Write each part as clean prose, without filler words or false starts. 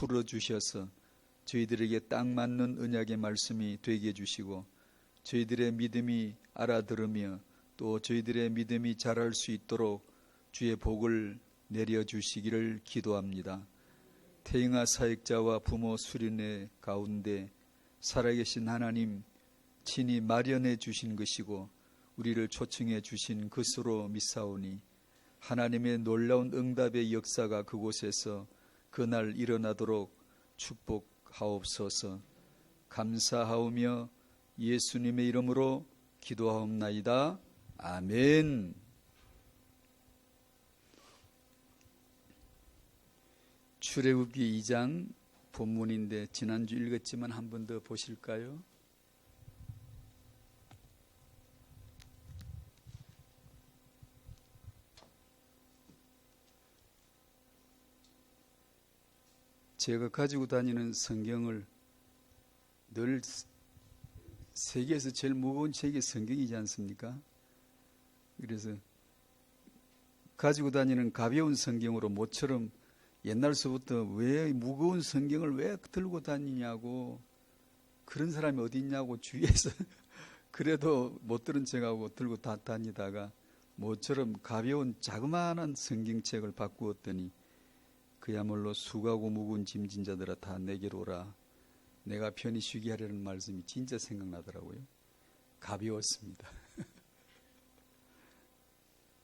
풀어주셔서 저희들에게 딱 맞는 언약의 말씀이 되게 해주시고 저희들의 믿음이 알아들으며 또 저희들의 믿음이 자랄 수 있도록 주의 복을 내려주시기를 기도합니다. 태영아 사역자와 부모 수련회 가운데 살아계신 하나님 친히 마련해 주신 것이고 우리를 초청해 주신 것으로 믿사오니 하나님의 놀라운 응답의 역사가 그곳에서 그날 일어나도록 축복하옵소서. 감사하오며 예수님의 이름으로 기도하옵나이다. 아멘. 출애굽기 2장 본문인데 지난주 읽었지만 한 번 더 보실까요? 제가 가지고 다니는 성경을 늘 세계에서 제일 무거운 책이 성경이지 않습니까? 그래서 가지고 다니는 가벼운 성경으로 모처럼 옛날서부터 왜 무거운 성경을 왜 들고 다니냐고 그런 사람이 어디 있냐고 주위에서 그래도 못 들은 척하고 들고 다니다가 모처럼 가벼운 자그마한 성경책을 바꾸었더니 그야말로 수고하고 무거운 짐진 자들아 다 내게로 오라. 내가 편히 쉬게 하려는 말씀이 진짜 생각나더라고요. 가벼웠습니다.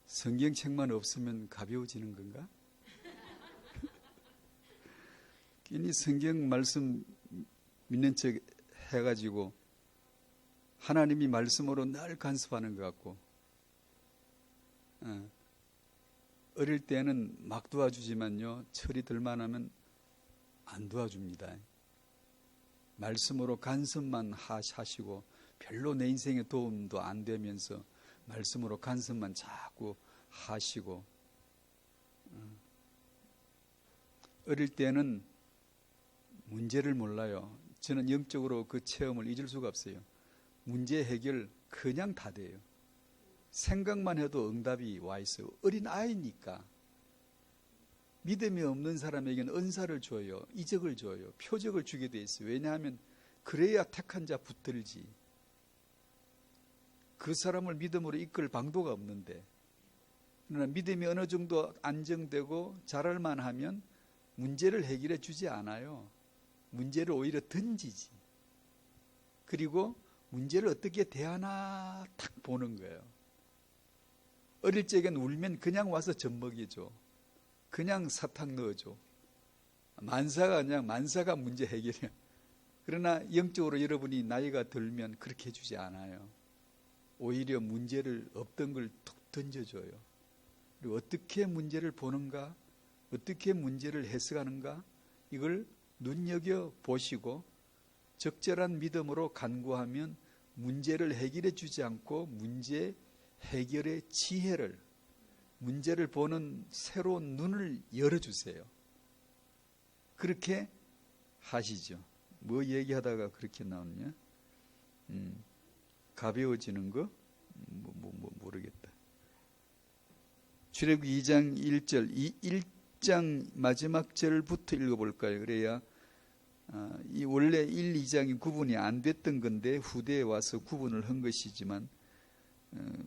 성경책만 없으면 가벼워지는 건가? 괜히 성경 말씀 믿는 척 해가지고 하나님이 말씀으로 늘 간섭하는 것 같고 어릴 때는 막 도와주지만요 철이 들만 하면 안 도와줍니다. 말씀으로 간섭만 하시고 별로 내 인생에 도움도 안 되면서 말씀으로 간섭만 자꾸 하시고 어릴 때는 문제를 몰라요. 저는 영적으로 그 체험을 잊을 수가 없어요. 문제 해결 그냥 다 돼요. 생각만 해도 응답이 와 있어요. 어린 아이니까. 믿음이 없는 사람에게는 은사를 줘요. 이적을 줘요. 표적을 주게 돼 있어요. 왜냐하면 그래야 택한 자 붙들지. 그 사람을 믿음으로 이끌 방도가 없는데 그러나 믿음이 어느 정도 안정되고 자랄만 하면 문제를 해결해 주지 않아요. 문제를 오히려 던지지. 그리고 문제를 어떻게 대하나 탁 보는 거예요. 어릴 적엔 울면 그냥 와서 젖먹여줘. 그냥 사탕 넣어줘. 만사가 문제 해결이야. 그러나 영적으로 여러분이 나이가 들면 그렇게 해주지 않아요. 오히려 문제를 없던 걸 툭 던져줘요. 그리고 어떻게 문제를 보는가, 어떻게 문제를 해석하는가, 이걸 눈여겨 보시고 적절한 믿음으로 간구하면 문제를 해결해 주지 않고 문제 해결의 지혜를, 문제를 보는 새로운 눈을 열어주세요. 그렇게 하시죠. 뭐 얘기하다가 그렇게 나오냐? 가벼워지는 거? 모르겠다. 출애굽기 2장 1절, 이 1장 마지막 절부터 읽어볼까요? 그래야 이 원래 1, 2장이 구분이 안 됐던 건데 후대에 와서 구분을 한 것이지만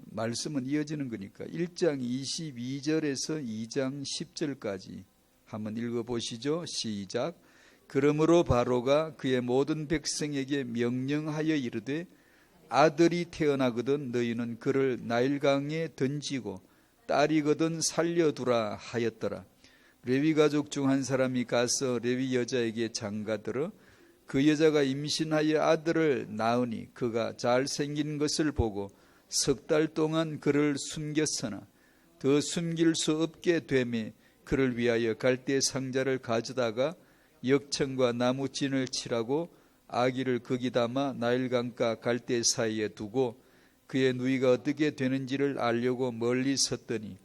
말씀은 이어지는 거니까 1장 22절에서 2장 10절까지 한번 읽어보시죠. 시작. 그러므로 바로가 그의 모든 백성에게 명령하여 이르되 아들이 태어나거든 너희는 그를 나일강에 던지고 딸이거든 살려두라 하였더라. 레위 가족 중 한 사람이 가서 레위 여자에게 장가들어 그 여자가 임신하여 아들을 낳으니 그가 잘생긴 것을 보고 석 달 동안 그를 숨겼으나 더 숨길 수 없게 되매 그를 위하여 갈대 상자를 가져다가 역청과 나무진을 칠하고 아기를 거기 담아 나일강가 갈대 사이에 두고 그의 누이가 어떻게 되는지를 알려고 멀리 섰더니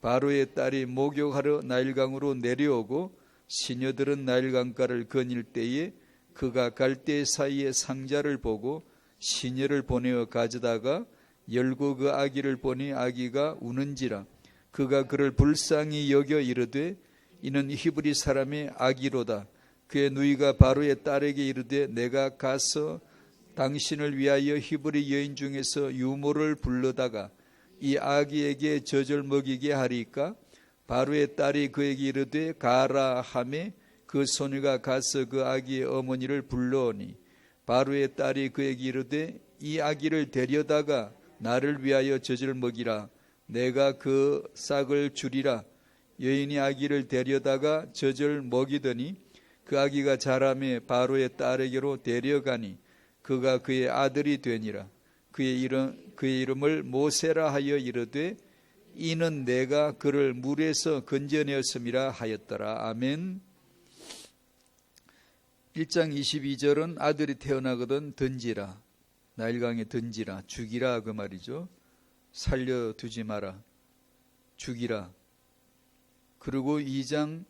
바로의 딸이 목욕하러 나일강으로 내려오고 시녀들은 나일강가를 거닐 때에 그가 갈대 사이에 상자를 보고 시녀를 보내어 가져다가 열고 그 아기를 보니 아기가 우는지라 그가 그를 불쌍히 여겨 이르되 이는 히브리 사람의 아기로다. 그의 누이가 바로의 딸에게 이르되 내가 가서 당신을 위하여 히브리 여인 중에서 유모를 불러다가 이 아기에게 젖을 먹이게 하리까? 바로의 딸이 그에게 이르되 가라 하매 그 소녀가 가서 그 아기의 어머니를 불러오니 바로의 딸이 그에게 이르되 이 아기를 데려다가 나를 위하여 젖을 먹이라. 내가 그 싹을 주리라. 여인이 아기를 데려다가 젖을 먹이더니 그 아기가 자라매 바로의 딸에게로 데려가니 그가 그의 아들이 되니라. 그의 이름을 모세라 하여 이르되 이는 내가 그를 물에서 건져내었음이라 하였더라. 아멘. 1장 22절은 아들이 태어나거든 던지라. 나일강에 던지라. 죽이라 그 말이죠. 살려두지 마라. 죽이라. 그리고 2장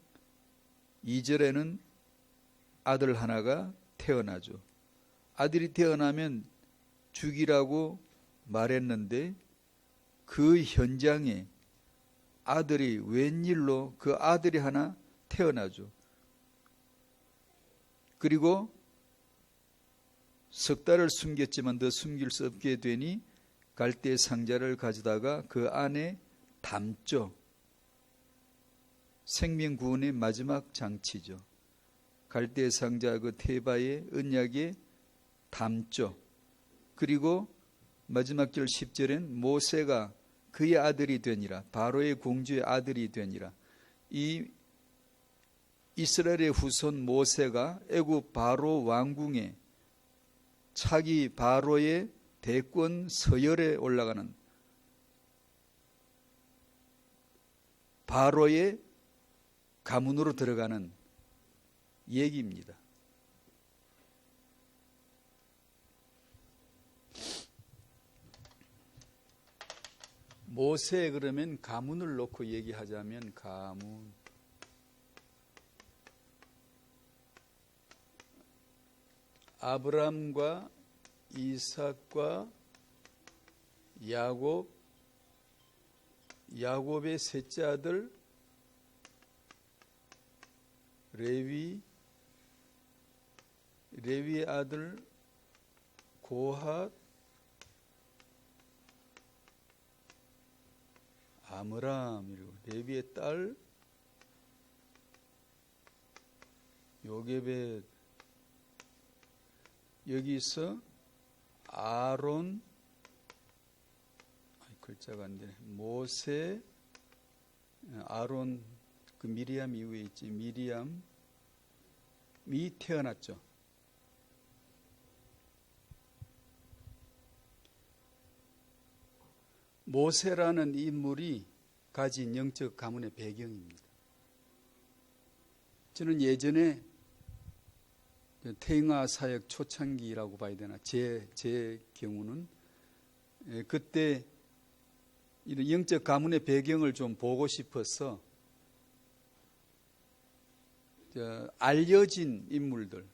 2절에는 아들 하나가 태어나죠. 아들이 태어나면 죽이라고 말했는데 그 현장에 아들이 웬일로 그 아들이 하나 태어나죠. 그리고 석 달을 숨겼지만 더 숨길 수 없게 되니 갈대 상자를 가져다가 그 안에 담죠. 생명 구원의 마지막 장치죠. 갈대 상자 그 테바의 언약에 담죠. 그리고 마지막 절 10절엔 모세가 그의 아들이 되니라. 바로의 공주의 아들이 되니라. 이 이스라엘의 후손 모세가 애굽 바로 왕궁에 차기 바로의 대권 서열에 올라가는 바로의 가문으로 들어가는 얘기입니다. 모세 그러면 가문을 놓고 얘기하자면 가문. 아브람과 이삭과 야곱의 셋째 아들 레위의 아들 고핫, 아므람이고 레위의 딸 요게벳, 여기서 아론, 글자가 안 되네. 모세, 아론, 그 미리암 이후에 있지. 미리암이 태어났죠. 모세라는 인물이 가진 영적 가문의 배경입니다. 저는 예전에 태영아 사역 초창기라고 봐야 되나, 제 경우는 그때 이런 영적 가문의 배경을 좀 보고 싶어서 알려진 인물들,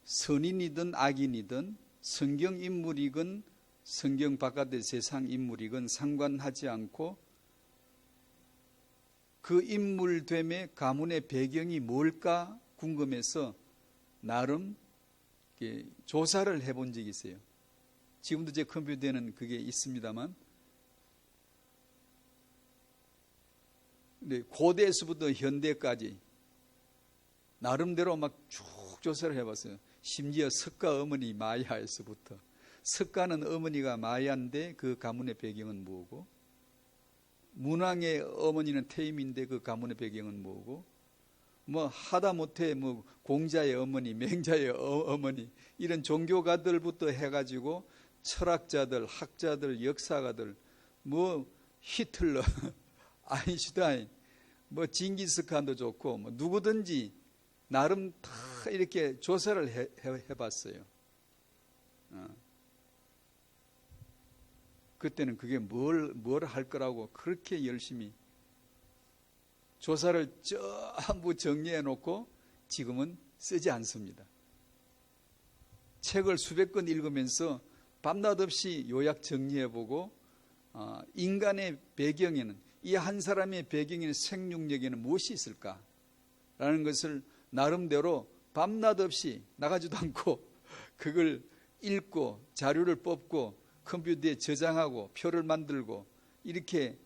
선인이든 악인이든 성경 인물이건 성경 바깥의 세상 인물이건 상관하지 않고 그 인물됨의 가문의 배경이 뭘까 궁금해서 나름 조사를 해본 적이 있어요. 지금도 제 컴퓨터에는 그게 있습니다만, 고대에서부터 현대까지 나름대로 막 쭉 조사를 해봤어요. 심지어 석가 어머니 마야에서부터. 석가는 어머니가 마야인데 그 가문의 배경은 뭐고, 문왕의 어머니는 태임인데 그 가문의 배경은 뭐고, 뭐 하다못해 뭐 공자의 어머니, 맹자의 어머니, 이런 종교가들부터 해가지고 철학자들, 학자들, 역사가들, 뭐 히틀러, 아인슈타인, 뭐 징기스칸도 좋고, 뭐 누구든지 나름 다 이렇게 조사를 해봤어요. 그때는 그게 뭘 할 거라고 그렇게 열심히 조사를 전부 정리해 놓고 지금은 쓰지 않습니다. 책을 수백 권 읽으면서 밤낮 없이 요약 정리해보고 인간의 배경에는, 이 한 사람의 배경에는, 생육력에는 무엇이 있을까라는 것을 나름대로 밤낮 없이 나가지도 않고 그걸 읽고 자료를 뽑고 컴퓨터에 저장하고 표를 만들고 이렇게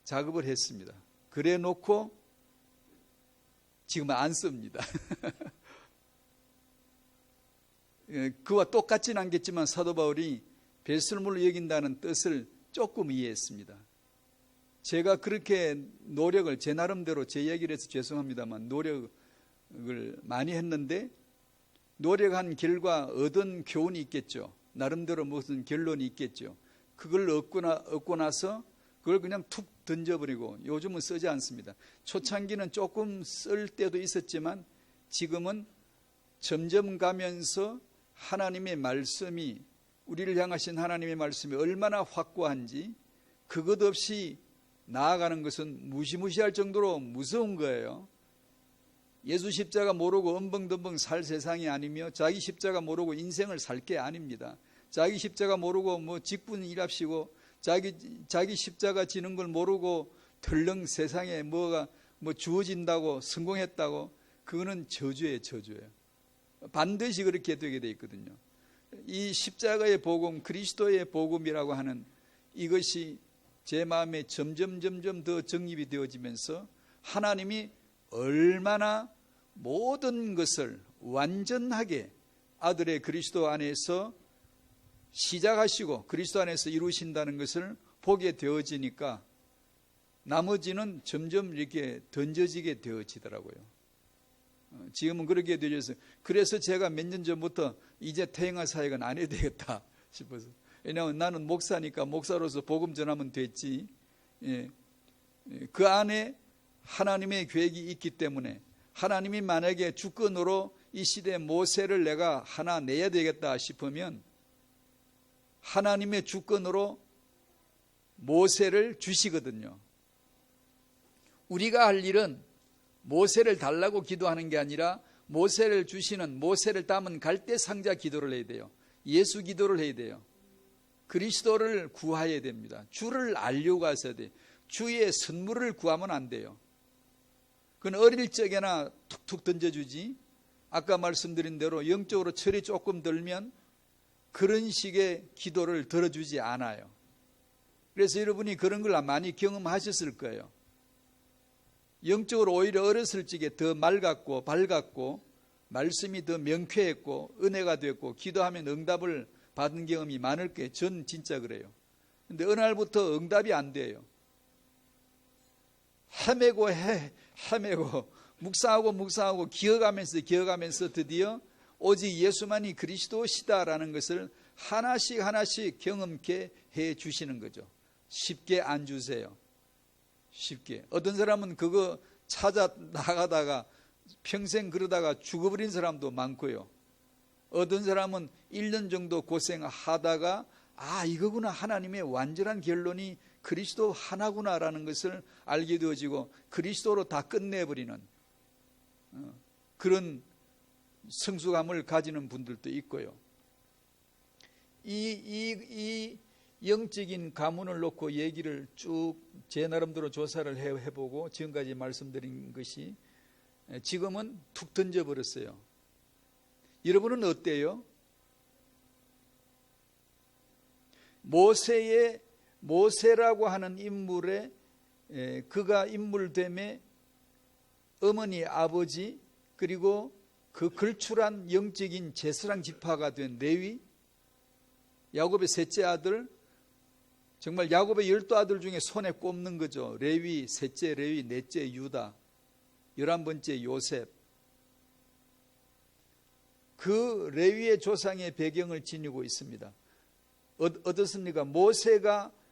작업을 했습니다. 그래 놓고 지금은 안 씁니다. 그와 똑같지는 않겠지만 사도 바울이 배설물로 여긴다는 뜻을 조금 이해했습니다. 제가 그렇게 노력을 제 나름대로 제 얘기를 해서 죄송합니다만 노력을 많이 했는데 노력한 결과 얻은 교훈이 있겠죠. 나름대로 무슨 결론이 있겠죠. 그걸 얻고 나서 그걸 그냥 툭 던져버리고 요즘은 쓰지 않습니다. 초창기는 조금 쓸 때도 있었지만 지금은 점점 가면서 하나님의 말씀이 우리를 향하신 하나님의 말씀이 얼마나 확고한지 그것 없이 나아가는 것은 무시무시할 정도로 무서운 거예요. 예수 십자가 모르고 엄벙덤벙 살 세상이 아니며 자기 십자가 모르고 인생을 살 게 아닙니다. 자기 십자가 모르고 뭐 직분 일합시고 자기 십자가 지는 걸 모르고 덜렁 세상에 뭐가 주어진다고 성공했다고 그거는 저주예요. 반드시 그렇게 되게 돼 있거든요. 이 십자가의 복음, 그리스도의 복음이라고 하는 이것이 제 마음에 점점 더 정립이 되어지면서 하나님이 얼마나 모든 것을 완전하게 아들의 그리스도 안에서 시작하시고 그리스도 안에서 이루신다는 것을 보게 되어지니까 나머지는 점점 이렇게 던져지게 되어지더라고요. 지금은 그렇게 되어져서 그래서 제가 몇 년 전부터 이제 태영아 사역은 안 해도 되겠다 싶어서 왜냐하면 나는 목사니까 목사로서 복음 전하면 됐지. 그 안에 하나님의 계획이 있기 때문에 하나님이 만약에 주권으로 이 시대 모세를 내가 하나 내야 되겠다 싶으면 하나님의 주권으로 모세를 주시거든요. 우리가 할 일은 모세를 달라고 기도하는 게 아니라 모세를 주시는 모세를 담은 갈대 상자 기도를 해야 돼요. 예수 기도를 해야 돼요. 그리스도를 구해야 됩니다. 주를 알려고 하셔야 돼요. 주의 선물을 구하면 안 돼요. 그건 어릴 적에나 툭툭 던져주지. 아까 말씀드린 대로 영적으로 철이 조금 들면 그런 식의 기도를 들어주지 않아요. 그래서 여러분이 그런 걸 많이 경험하셨을 거예요. 영적으로 오히려 어렸을 적에 더 맑았고 밝았고 말씀이 더 명쾌했고 은혜가 됐고 기도하면 응답을 받은 경험이 많을 거예요. 전 진짜 그래요. 근데 어느 날부터 응답이 안 돼요. 헤매고 묵상하고 기어가면서 드디어 오직 예수만이 그리스도시다라는 것을 하나씩 경험케 해 주시는 거죠. 쉽게 안 주세요. 쉽게. 어떤 사람은 그거 찾아 나가다가 평생 그러다가 죽어버린 사람도 많고요. 어떤 사람은 1년 정도 고생하다가 이거구나, 하나님의 완전한 결론이 그리스도 하나구나라는 것을 알게 되어지고 그리스도로 다 끝내버리는 그런 성숙함을 가지는 분들도 있고요. 이 영적인 가문을 놓고 얘기를 쭉 제 나름대로 조사를 해보고 지금까지 말씀드린 것이 지금은 툭 던져버렸어요. 여러분은 어때요? 모세라고 하는 인물에 그가 인물됨에 어머니, 아버지 그리고 그 걸출한 영적인 제사장 지파가 된 레위, 야곱의 셋째 아들, 정말 야곱의 12아들 중에 손에 꼽는 거죠. 레위, 셋째 레위, 넷째 유다, 11번째 요셉. 그 레위의 조상의 배경을 지니고 있습니다. 어떻습니까?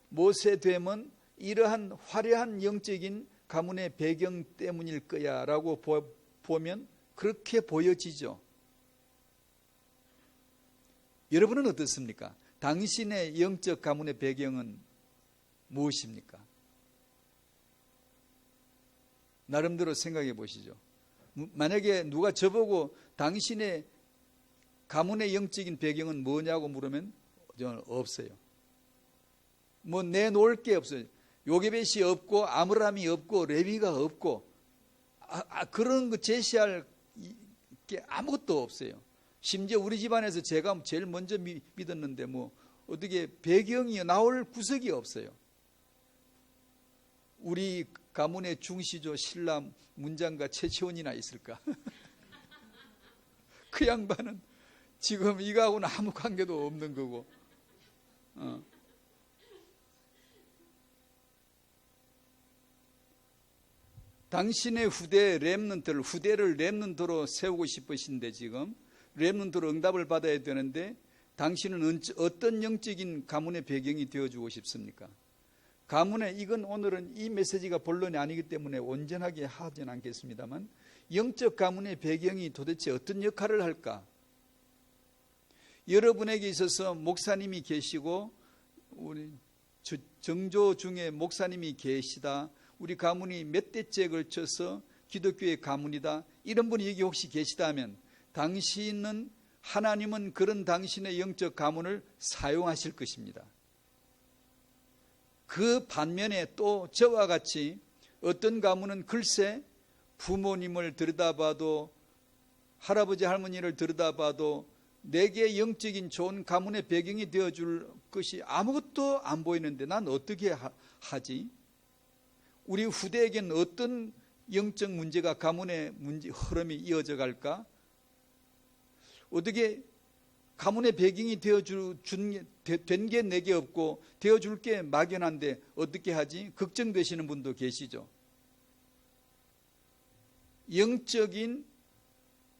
모세됨은 이러한 화려한 영적인 가문의 배경 때문일 거야 라고 보면 그렇게 보여지죠. 여러분은 어떻습니까? 당신의 영적 가문의 배경은 무엇입니까? 나름대로 생각해 보시죠. 만약에 누가 저보고 당신의 가문의 영적인 배경은 뭐냐고 물으면 저는 없어요. 뭐 내놓을 게 없어요. 요게벳이 없고 아므람이 없고 레위가 없고 그런 거 제시할 게 아무것도 없어요. 심지어 우리 집안에서 제가 제일 먼저 믿었는데 뭐 어떻게 배경이 나올 구석이 없어요. 우리 가문의 중시조 신라 문장가 최치원이나 있을까? 그 양반은 지금 이거하고는 아무 관계도 없는 거고. 당신의 후대를 렘넌트로 세우고 싶으신데 지금 렘넌트로 응답을 받아야 되는데 당신은 어떤 영적인 가문의 배경이 되어주고 싶습니까? 가문의 이건 오늘은 이 메시지가 본론이 아니기 때문에 온전하게 하진 않겠습니다만 영적 가문의 배경이 도대체 어떤 역할을 할까? 여러분에게 있어서 목사님이 계시고 우리 정조 중에 목사님이 계시다. 우리 가문이 몇 대째 걸쳐서 기독교의 가문이다. 이런 분이 여기 혹시 계시다면 하나님은 그런 당신의 영적 가문을 사용하실 것입니다. 그 반면에 또 저와 같이 어떤 가문은 글쎄 부모님을 들여다봐도 할아버지 할머니를 들여다봐도 내게 영적인 좋은 가문의 배경이 되어줄 것이 아무것도 안 보이는데 난 어떻게 하지? 우리 후대에게는 어떤 영적 문제가 가문의 흐름이 이어져 갈까? 어떻게 가문의 배경이 된 게 내게 없고 되어줄 게 막연한데 어떻게 하지? 걱정되시는 분도 계시죠. 영적인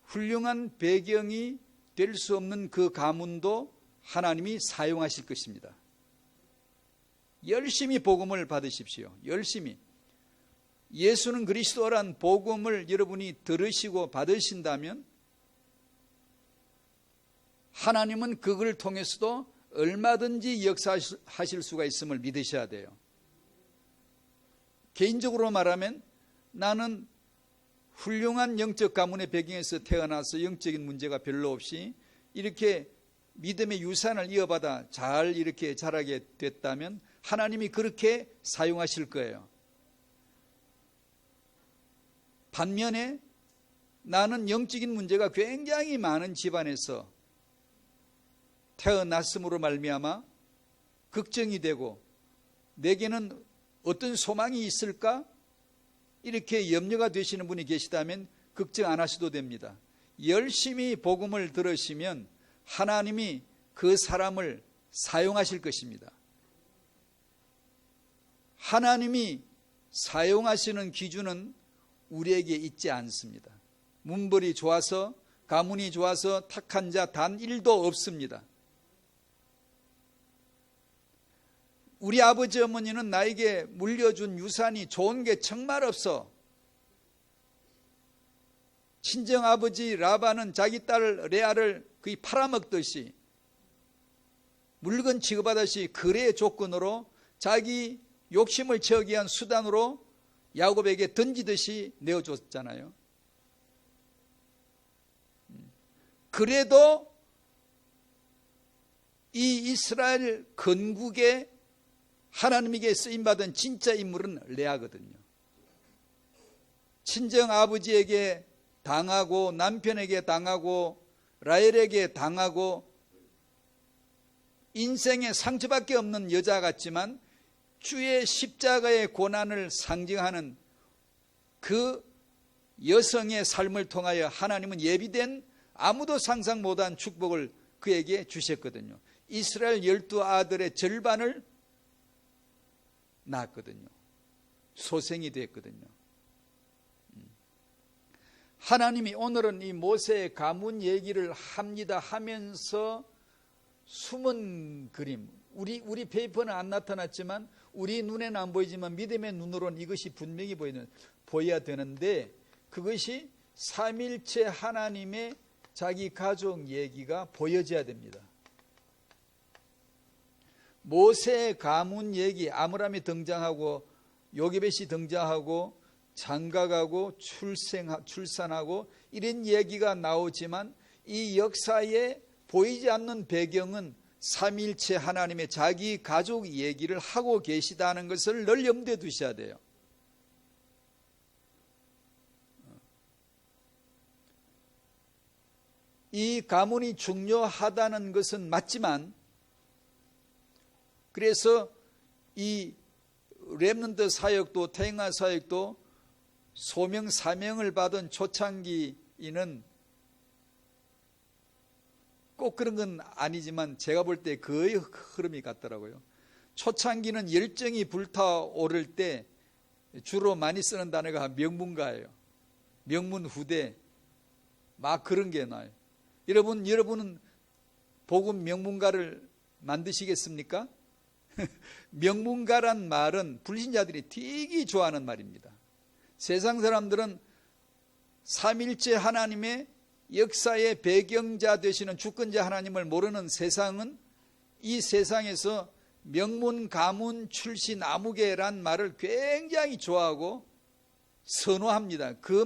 훌륭한 배경이 될 수 없는 그 가문도 하나님이 사용하실 것입니다. 열심히 복음을 받으십시오. 열심히. 예수는 그리스도란 복음을 여러분이 들으시고 받으신다면 하나님은 그걸 통해서도 얼마든지 역사하실 수가 있음을 믿으셔야 돼요. 개인적으로 말하면 나는 훌륭한 영적 가문의 배경에서 태어나서 영적인 문제가 별로 없이 이렇게 믿음의 유산을 이어받아 잘 이렇게 자라게 됐다면 하나님이 그렇게 사용하실 거예요. 반면에 나는 영적인 문제가 굉장히 많은 집안에서 태어났음으로 말미암아 걱정이 되고 내게는 어떤 소망이 있을까? 이렇게 염려가 되시는 분이 계시다면 걱정 안 하셔도 됩니다. 열심히 복음을 들으시면 하나님이 그 사람을 사용하실 것입니다. 하나님이 사용하시는 기준은 우리에게 있지 않습니다. 문벌이 좋아서 가문이 좋아서 택한 자 단 1도 없습니다. 우리 아버지 어머니는 나에게 물려준 유산이 좋은 게 정말 없어. 친정아버지 라반은 자기 딸 레아를 거의 팔아먹듯이 물건 취급하듯이 거래의 조건으로 자기 욕심을 채우기 위한 수단으로 야곱에게 던지듯이 내어줬잖아요. 그래도 이 이스라엘 건국에 하나님에게 쓰임받은 진짜 인물은 레아거든요. 친정 아버지에게 당하고 남편에게 당하고 라헬에게 당하고 인생에 상처밖에 없는 여자 같지만 주의 십자가의 고난을 상징하는 그 여성의 삶을 통하여 하나님은 예비된 아무도 상상 못한 축복을 그에게 주셨거든요. 이스라엘 12아들의 절반을 낳았거든요. 소생이 됐거든요. 하나님이 오늘은 이 모세의 가문 얘기를 합니다 하면서 숨은 그림, 우리 페이퍼는 안 나타났지만 우리 눈에는 안 보이지만 믿음의 눈으로는 이것이 분명히 보여야 되는데 그것이 삼일체 하나님의 자기 가족 얘기가 보여져야 됩니다. 모세의 가문 얘기, 아므람이 등장하고 요게벳이 등장하고 장가가고 출산하고 이런 얘기가 나오지만 이 역사에 보이지 않는 배경은 삼일체 하나님의 자기 가족 얘기를 하고 계시다는 것을 늘 염두에 두셔야 돼요. 이 가문이 중요하다는 것은 맞지만, 그래서 이 렘넌트 사역도 태영아 사역도 소명 사명을 받은 초창기인은 꼭 그런 건 아니지만 제가 볼 때 거의 흐름이 같더라고요. 초창기는 열정이 불타오를 때 주로 많이 쓰는 단어가 명문가예요. 명문 후대 막 그런 게 나요. 여러분은 복음 명문가를 만드시겠습니까? 명문가란 말은 불신자들이 되게 좋아하는 말입니다. 세상 사람들은 삼일째 하나님의 역사의 배경자 되시는 주권자 하나님을 모르는 세상은 이 세상에서 명문 가문 출신 아무개란 말을 굉장히 좋아하고 선호합니다. 그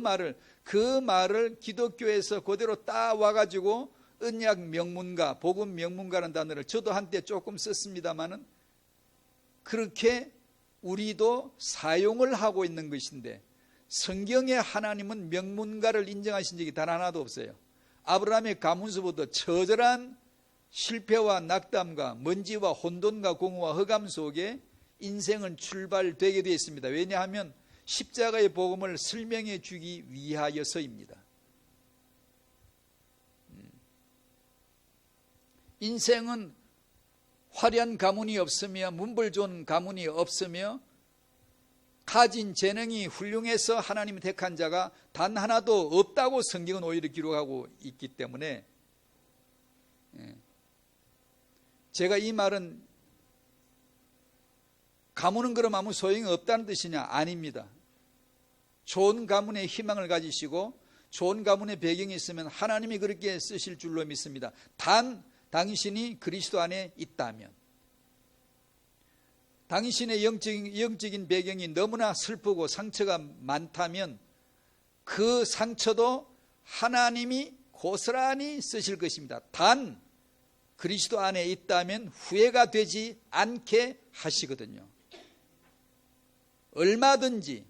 말을 기독교에서 그대로 따와가지고 언약 명문가, 복음 명문가라는 단어를 저도 한때 조금 썼습니다마는 그렇게 우리도 사용을 하고 있는 것인데, 성경에 하나님은 명문가를 인정하신 적이 단 하나도 없어요. 아브라함의 가문서부터 처절한 실패와 낙담과 먼지와 혼돈과 공허와 흑암 속에 인생은 출발되게 되어 있습니다. 왜냐하면 십자가의 복음을 설명해 주기 위하여서입니다. 인생은 화려한 가문이 없으며 문벌 좋은 가문이 없으며 가진 재능이 훌륭해서 하나님이 택한 자가 단 하나도 없다고 성경은 오히려 기록하고 있기 때문에, 제가 이 말은 가문은 그럼 아무 소용이 없다는 뜻이냐? 아닙니다. 좋은 가문에 희망을 가지시고 좋은 가문의 배경이 있으면 하나님이 그렇게 쓰실 줄로 믿습니다. 단 당신이 그리스도 안에 있다면, 당신의 영적인 배경이 너무나 슬프고 상처가 많다면 그 상처도 하나님이 고스란히 쓰실 것입니다. 단 그리스도 안에 있다면 후회가 되지 않게 하시거든요. 얼마든지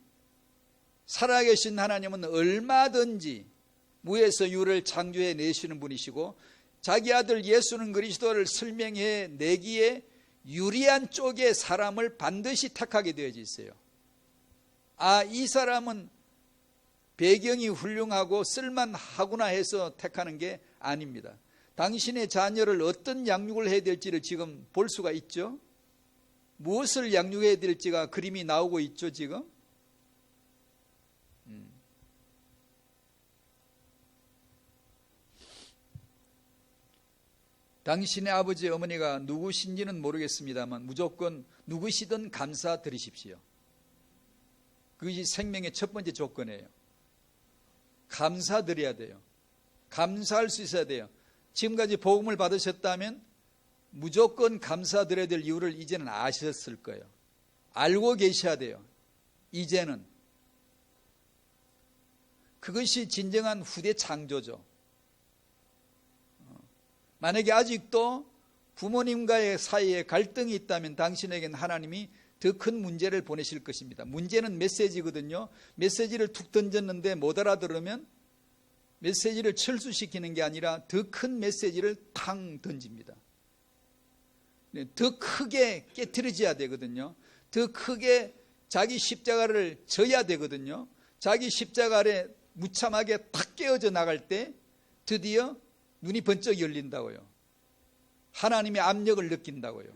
살아계신 하나님은 얼마든지 무에서 유를 창조해 내시는 분이시고, 자기 아들 예수는 그리스도를 설명해 내기에 유리한 쪽의 사람을 반드시 택하게 되어져 있어요. 이 사람은 배경이 훌륭하고 쓸만하구나 해서 택하는 게 아닙니다. 당신의 자녀를 어떤 양육을 해야 될지를 지금 볼 수가 있죠. 무엇을 양육해야 될지가 그림이 나오고 있죠, 지금. 당신의 아버지 어머니가 누구신지는 모르겠습니다만 무조건 누구시든 감사드리십시오. 그것이 생명의 첫 번째 조건이에요. 감사드려야 돼요. 감사할 수 있어야 돼요. 지금까지 복음을 받으셨다면 무조건 감사드려야 될 이유를 이제는 아셨을 거예요. 알고 계셔야 돼요. 이제는. 그것이 진정한 후대 창조죠. 만약에 아직도 부모님과의 사이에 갈등이 있다면 당신에겐 하나님이 더 큰 문제를 보내실 것입니다. 문제는 메시지거든요. 메시지를 툭 던졌는데 못 알아들으면 메시지를 철수시키는 게 아니라 더 큰 메시지를 탕 던집니다. 더 크게 깨트려져야 되거든요. 더 크게 자기 십자가를 져야 되거든요. 자기 십자가 아래 무참하게 탁 깨어져 나갈 때 드디어 눈이 번쩍 열린다고요. 하나님의 압력을 느낀다고요.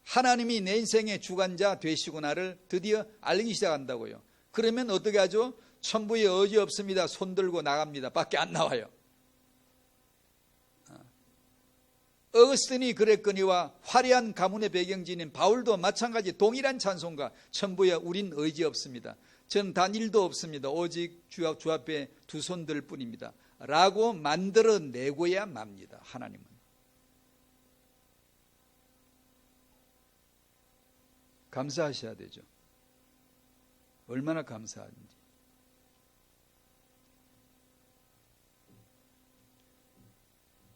하나님이 내 인생의 주관자 되시구나를 드디어 알기 시작한다고요. 그러면 어떻게 하죠? 천부에 의지 없습니다. 손 들고 나갑니다. 밖에 안 나와요. 어거스틴이 그랬거니와 화려한 가문의 배경지인 바울도 마찬가지 동일한 찬송가, 천부에 우린 의지 없습니다. 저는 단 일도 없습니다. 오직 주 앞에 두 손 들 뿐입니다. 라고 만들어내고야 맙니다. 하나님은. 감사하셔야 되죠. 얼마나 감사한지.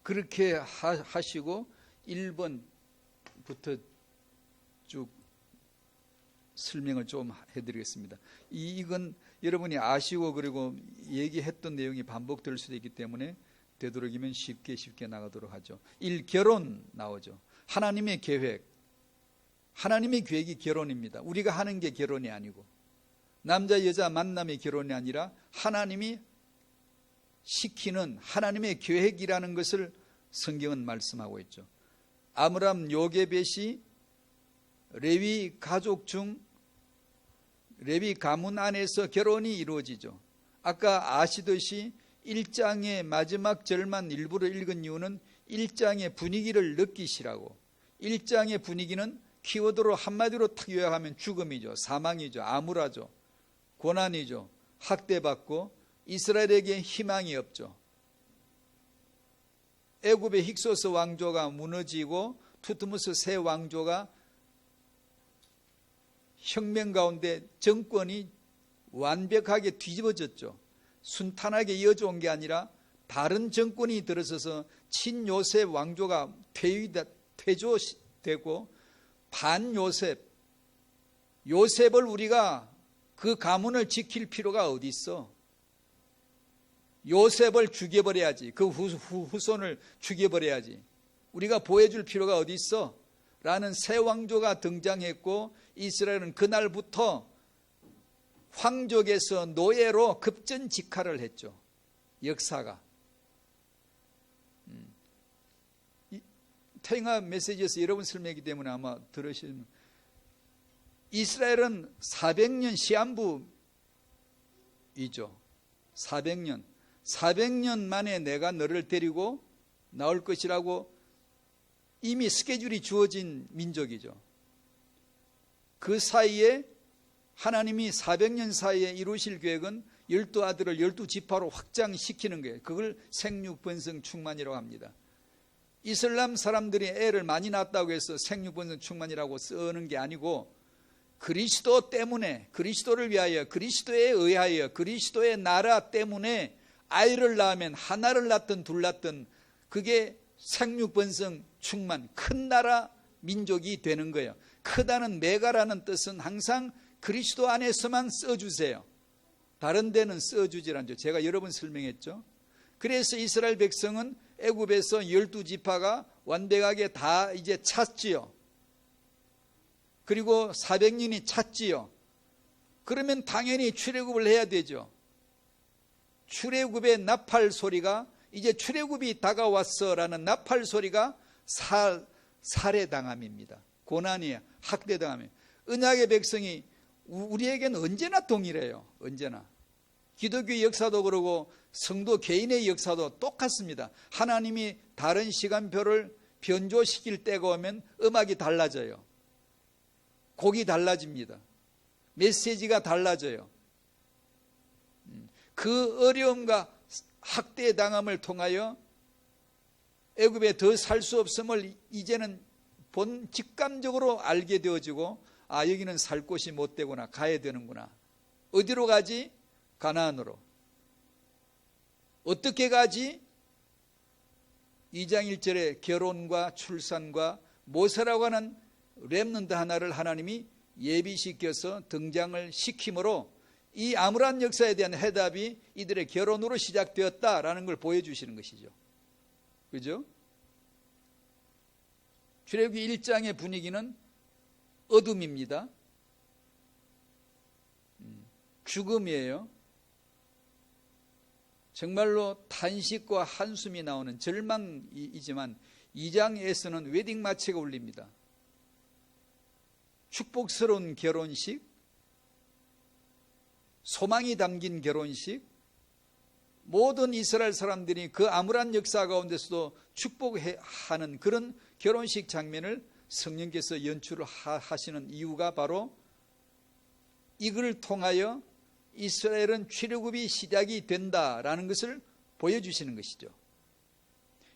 그렇게 하시고 1번부터 쭉 설명을 좀 해드리겠습니다. 이건 여러분이 아시고 그리고 얘기했던 내용이 반복될 수도 있기 때문에 되도록이면 쉽게 나가도록 하죠. 1. 결혼 나오죠. 하나님의 계획. 하나님의 계획이 결혼입니다. 우리가 하는 게 결혼이 아니고, 남자 여자 만남의 결혼이 아니라 하나님이 시키는 하나님의 계획이라는 것을 성경은 말씀하고 있죠. 아므람 요게벳이 레위 가족 중 레위 가문 안에서 결혼이 이루어지죠. 아까 아시듯이 1장의 마지막 절만 일부를 읽은 이유는 1장의 분위기를 느끼시라고. 1장의 분위기는 키워드로 한마디로 탁 요약하면 죽음이죠. 사망이죠. 암울하죠. 고난이죠. 학대받고 이스라엘에게 희망이 없죠. 애굽의 힉소스 왕조가 무너지고 투트모스 새 왕조가 혁명 가운데 정권이 완벽하게 뒤집어졌죠. 순탄하게 이어져 온 게 아니라 다른 정권이 들어서서 친요셉 왕조가 퇴조되고 반요셉, 요셉을 우리가 그 가문을 지킬 필요가 어디 있어? 요셉을 죽여버려야지. 그 후손을 죽여버려야지. 우리가 보여줄 필요가 어디 있어? 라는 새 왕조가 등장했고, 이스라엘은 그날부터 황족에서 노예로 급전직하를 했죠. 역사가. 태영아 메시지에서 여러분 설명이기 때문에 아마 들으시면, 이스라엘은 400년 시한부이죠. 400년 만에 내가 너를 데리고 나올 것이라고 이미 스케줄이 주어진 민족이죠. 그 사이에 하나님이 400년 사이에 이루실 계획은 12아들을 12지파로 확장시키는 거예요. 그걸 생육번성 충만이라고 합니다. 이슬람 사람들이 애를 많이 낳았다고 해서 생육번성 충만이라고 쓰는 게 아니고, 그리스도 때문에, 그리스도를 위하여, 그리스도에 의하여, 그리스도의 나라 때문에 아이를 낳으면 하나를 낳든 둘 낳든 그게 생육번성 충만, 큰 나라 민족이 되는 거예요. 크다는 메가라는 뜻은 항상 그리스도 안에서만 써주세요. 다른 데는 써주질 않죠. 제가 여러 번 설명했죠. 그래서 이스라엘 백성은 애굽에서 12지파가 완벽하게 다 이제 찼지요. 그리고 400년이 찼지요. 그러면 당연히 출애굽을 해야 되죠. 출애굽의 나팔 소리가, 이제 출애굽이 다가왔어라는 나팔 소리가 살해당함입니다. 고난이야. 학대당함이에요. 언약의 백성이 우리에게는 언제나 동일해요. 언제나. 기독교 역사도 그러고 성도 개인의 역사도 똑같습니다. 하나님이 다른 시간표를 변조시킬 때가 오면 음악이 달라져요. 곡이 달라집니다. 메시지가 달라져요. 그 어려움과 학대당함을 통하여 애굽에 더 살 수 없음을 이제는 직감적으로 알게 되어지고, 아, 여기는 살 곳이 못 되구나, 가야 되는구나. 어디로 가지? 가나안으로. 어떻게 가지? 2장 1절에 결혼과 출산과 모세라고 하는 렘넌트 하나를 하나님이 예비시켜서 등장을 시킴으로 이 암울한 역사에 대한 해답이 이들의 결혼으로 시작되었다라는 걸 보여주시는 것이죠. 그죠? 출애굽기 1장의 분위기는 어둠입니다. 죽음이에요. 정말로 탄식과 한숨이 나오는 절망이지만 2장에서는 웨딩 마치가 울립니다. 축복스러운 결혼식, 소망이 담긴 결혼식, 모든 이스라엘 사람들이 그 암울한 역사 가운데서도 축복하는 그런 결혼식 장면을 성령께서 연출을 하시는 이유가 바로 이걸 통하여 이스라엘은 출애굽이 시작이 된다라는 것을 보여주시는 것이죠.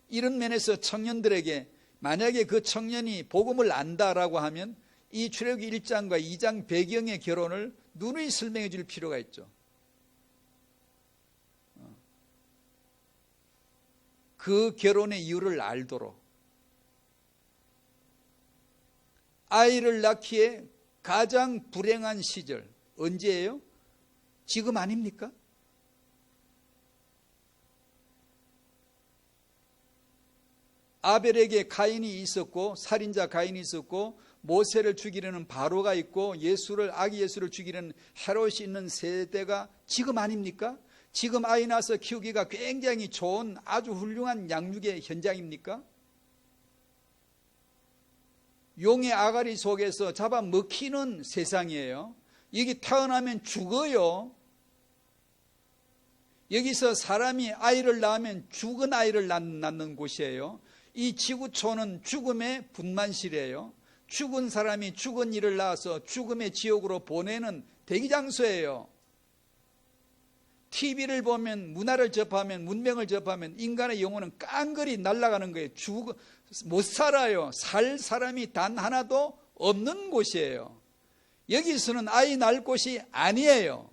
이런 면에서 청년들에게, 만약에 그 청년이 복음을 안다라고 하면 이 출애굽기 1장과 2장 배경의 결혼을 누누이 설명해 줄 필요가 있죠. 그 결혼의 이유를 알도록. 아이를 낳기에 가장 불행한 시절 언제예요? 지금 아닙니까? 아벨에게 가인이 있었고 살인자 가인이 있었고 모세를 죽이려는 바로가 있고 아기 예수를 죽이려는 헤롯이 있는 세대가 지금 아닙니까? 지금 아이 낳아서 키우기가 굉장히 좋은 아주 훌륭한 양육의 현장입니까? 용의 아가리 속에서 잡아먹히는 세상이에요. 여기 태어나면 죽어요. 여기서 사람이 아이를 낳으면 죽은 아이를 낳는 곳이에요. 이 지구촌은 죽음의 분만실이에요. 죽은 사람이 죽은 일을 낳아서 죽음의 지옥으로 보내는 대기장소예요. TV를 보면, 문화를 접하면, 문명을 접하면 인간의 영혼은 깡그리 날아가는 거예요. 못 살아요. 살 사람이 단 하나도 없는 곳이에요. 여기서는 아이 낳을 곳이 아니에요.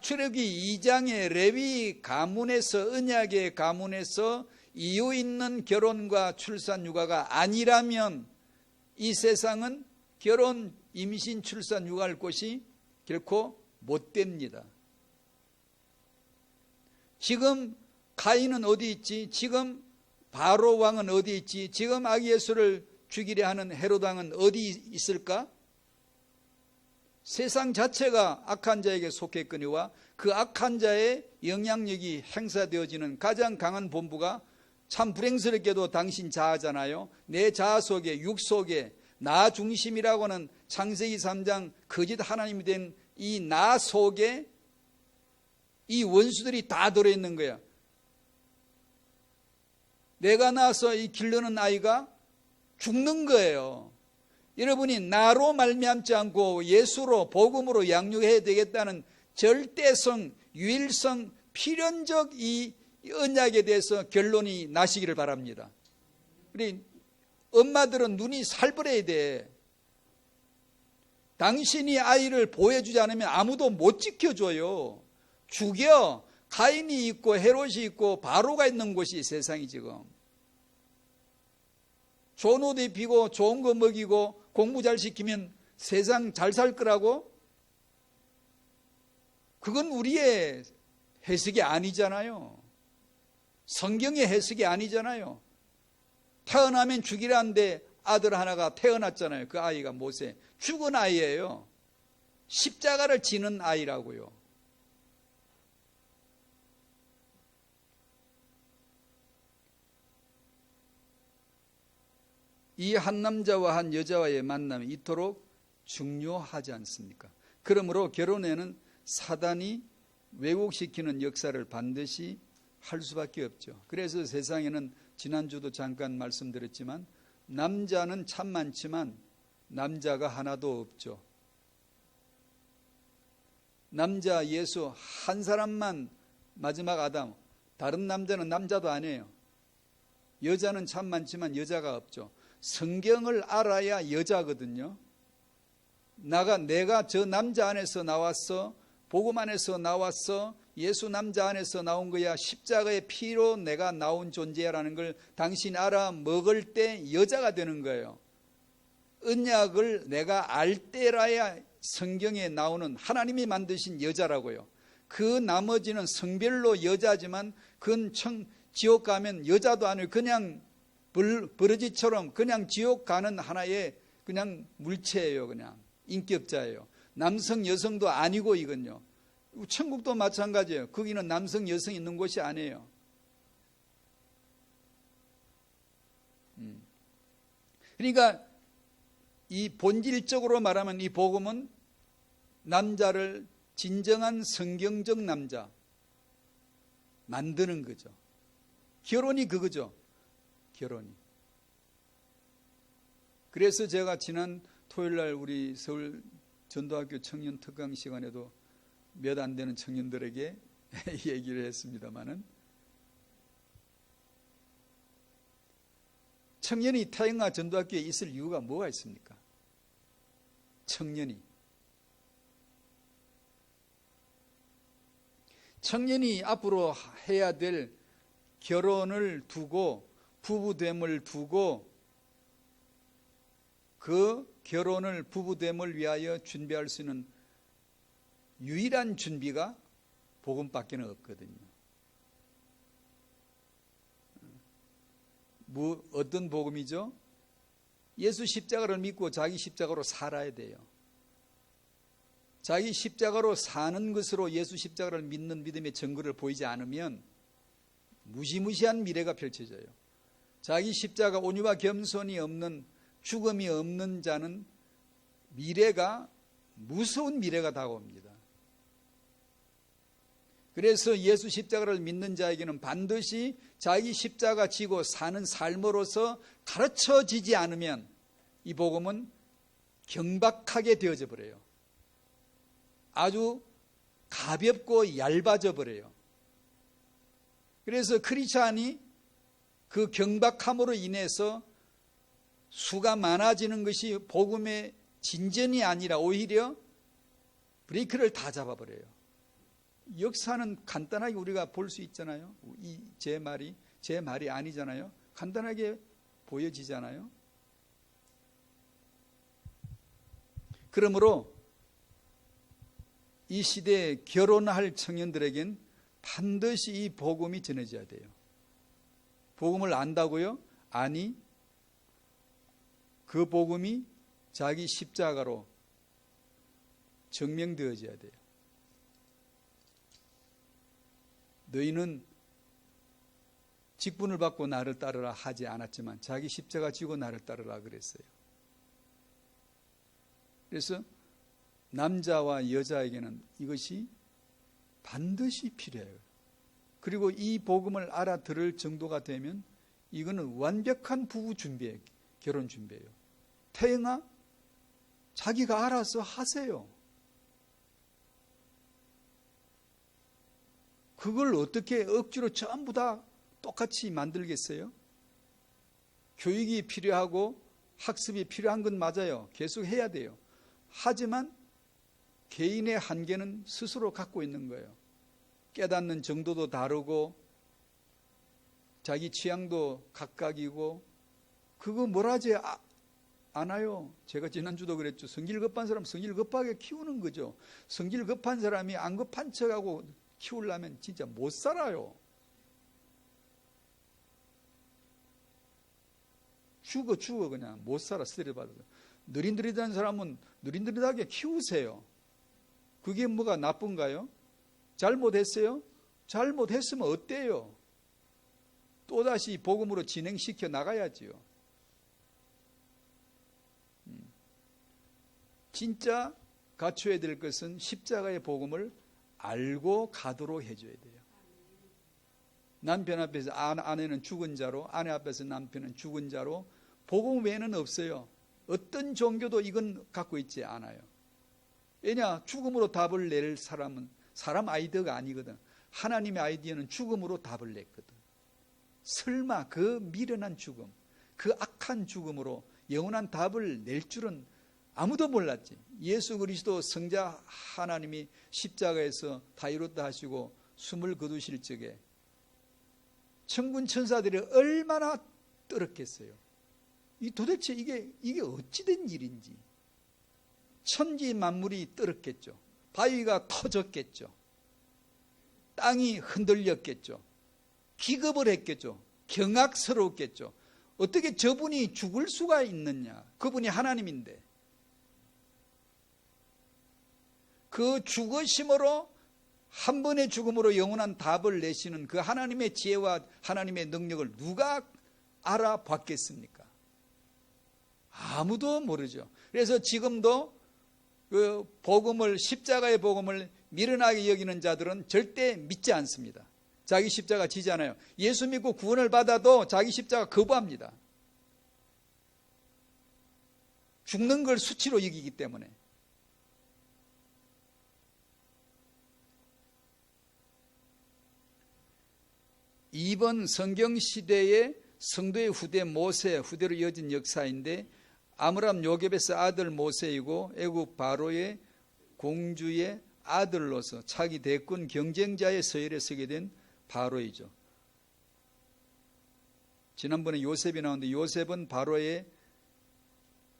출애굽기 2장의 레위 가문에서, 언약의 가문에서 이유 있는 결혼과 출산 육아가 아니라면 이 세상은 결혼, 임신, 출산, 육아할 곳이 결코 못 됩니다. 지금 가인은 어디 있지? 지금 바로 왕은 어디 있지? 지금 아기 예수를 죽이려 하는 헤롯 왕은 어디 있을까? 세상 자체가 악한 자에게 속했거니와 그 악한 자의 영향력이 행사되어지는 가장 강한 본부가 참 불행스럽게도 당신 자아잖아요. 내 자아 속에, 육 속에 나 중심이라고 하는 창세기 3장 거짓 하나님이 된 이 나 속에 이 원수들이 다 들어있는 거야. 내가 낳아서 이 기르는 아이가 죽는 거예요. 여러분이 나로 말미암지 않고 예수로, 복음으로 양육해야 되겠다는 절대성, 유일성, 필연적 이 언약에 대해서 결론이 나시기를 바랍니다. 우리 엄마들은 눈이 살벌해야 돼. 당신이 아이를 보호해주지 않으면 아무도 못 지켜줘요. 죽여. 가인이 있고 헤롯이 있고 바로가 있는 곳이 세상이 지금. 좋은 옷 입히고 좋은 거 먹이고 공부 잘 시키면 세상 잘 살 거라고? 그건 우리의 해석이 아니잖아요. 성경의 해석이 아니잖아요. 태어나면 죽이라는데 아들 하나가 태어났잖아요. 그 아이가 모세. 죽은 아이예요. 십자가를 지는 아이라고요. 이 한 남자와 한 여자와의 만남이 이토록 중요하지 않습니까? 그러므로 결혼에는 사단이 왜곡시키는 역사를 반드시 할 수밖에 없죠. 그래서 세상에는 지난주도 잠깐 말씀드렸지만 남자는 참 많지만 남자가 하나도 없죠. 남자 예수 한 사람만 마지막 아담, 다른 남자는 남자도 아니에요. 여자는 참 많지만 여자가 없죠. 성경을 알아야 여자거든요. 내가 저 남자 안에서 나왔어, 복음 안에서 나왔어, 예수 남자 안에서 나온 거야, 십자가의 피로 내가 나온 존재야라는 걸 당신 알아 먹을 때 여자가 되는 거예요. 언약을 내가 알 때라야 성경에 나오는 하나님이 만드신 여자라고요. 그 나머지는 성별로 여자지만 그건 지옥 가면 여자도 아니고 그냥 버러지처럼 그냥 지옥 가는 하나의 그냥 물체예요. 그냥 인격자예요. 남성 여성도 아니고 이건요. 천국도 마찬가지예요. 거기는 남성 여성 있는 곳이 아니에요. 그러니까 이 본질적으로 말하면 이 복음은 남자를 진정한 성경적 남자 만드는 거죠. 결혼이 그거죠. 결혼이. 그래서 제가 지난 토요일날 우리 서울 전도학교 청년 특강 시간에도 몇 안 되는 청년들에게 얘기를 했습니다마는 청년이 태영아 전도학교에 있을 이유가 뭐가 있습니까? 청년이 앞으로 해야 될 결혼을 두고 부부됨을 두고 그 결혼을 부부됨을 위하여 준비할 수 있는 유일한 준비가 복음밖에 없거든요. 어떤 복음이죠? 예수 십자가를 믿고 자기 십자가로 살아야 돼요. 자기 십자가로 사는 것으로 예수 십자가를 믿는 믿음의 증거를 보이지 않으면 무시무시한 미래가 펼쳐져요. 자기 십자가 온유와 겸손이 없는, 죽음이 없는 자는 미래가, 무서운 미래가 다가옵니다. 그래서 예수 십자가를 믿는 자에게는 반드시 자기 십자가 지고 사는 삶으로서 가르쳐지지 않으면 이 복음은 경박하게 되어져 버려요. 아주 가볍고 얇아져 버려요. 그래서 크리스찬이 그 경박함으로 인해서 수가 많아지는 것이 복음의 진전이 아니라 오히려 브레이크를 다 잡아버려요. 역사는 간단하게 우리가 볼 수 있잖아요. 제 말이 아니잖아요. 간단하게 보여지잖아요. 그러므로 이 시대에 결혼할 청년들에겐 반드시 이 복음이 전해져야 돼요. 복음을 안다고요? 아니, 그 복음이 자기 십자가로 증명되어져야 돼요. 너희는 직분을 받고 나를 따르라 하지 않았지만 자기 십자가 지고 나를 따르라 그랬어요. 그래서 남자와 여자에게는 이것이 반드시 필요해요. 그리고 이 복음을 알아들을 정도가 되면 이거는 완벽한 부부 준비예요. 결혼 준비예요. 태영아, 자기가 알아서 하세요. 그걸 어떻게 억지로 전부 다 똑같이 만들겠어요? 교육이 필요하고 학습이 필요한 건 맞아요. 계속 해야 돼요. 하지만 개인의 한계는 스스로 갖고 있는 거예요. 깨닫는 정도도 다르고 자기 취향도 각각이고 그거 뭐라지 않아요. 제가 지난주도 그랬죠. 성질 급한 사람 성질 급하게 키우는 거죠. 성질 급한 사람이 안 급한 척하고 키우려면 진짜 못 살아요. 죽어 그냥 못 살아. 스트레스 받아서. 느릿느릿한 사람은 느릿느릿하게 키우세요. 그게 뭐가 나쁜가요? 잘못했어요? 잘못했으면 어때요? 또다시 복음으로 진행시켜 나가야지요. 진짜 갖춰야 될 것은 십자가의 복음을 알고 가도록 해줘야 돼요. 남편 앞에서 아내는 죽은 자로, 아내 앞에서 남편은 죽은 자로, 복음 외에는 없어요. 어떤 종교도 이건 갖고 있지 않아요. 왜냐? 죽음으로 답을 낼 사람은 사람 아이디어가 아니거든. 하나님의 아이디어는 죽음으로 답을 냈거든. 설마 그 미련한 죽음, 그 악한 죽음으로 영원한 답을 낼 줄은 아무도 몰랐지. 예수 그리스도 성자 하나님이 십자가에서 다 이뤘다 하시고 숨을 거두실 적에 천군 천사들이 얼마나 떨었겠어요. 도대체 이게 어찌된 일인지. 천지 만물이 떨었겠죠. 바위가 터졌겠죠. 땅이 흔들렸겠죠. 기겁을 했겠죠. 경악스러웠겠죠. 어떻게 저분이 죽을 수가 있느냐. 그분이 하나님인데. 그 죽으심으로 한 번의 죽음으로 영원한 답을 내시는 그 하나님의 지혜와 하나님의 능력을 누가 알아봤겠습니까? 아무도 모르죠. 그래서 지금도 그 복음을, 십자가의 복음을 미련하게 여기는 자들은 절대 믿지 않습니다. 자기 십자가 지지 않아요. 예수 믿고 구원을 받아도 자기 십자가 거부합니다. 죽는 걸 수치로 여기기 때문에. 이번 성경시대의 성도의 후대 모세, 후대로 이어진 역사인데 아므람 요게베스 아들 모세이고 애국 바로의 공주의 아들로서 차기 대권 경쟁자의 서열에 서게 된 바로이죠. 지난번에 요셉이 나오는데 요셉은 바로의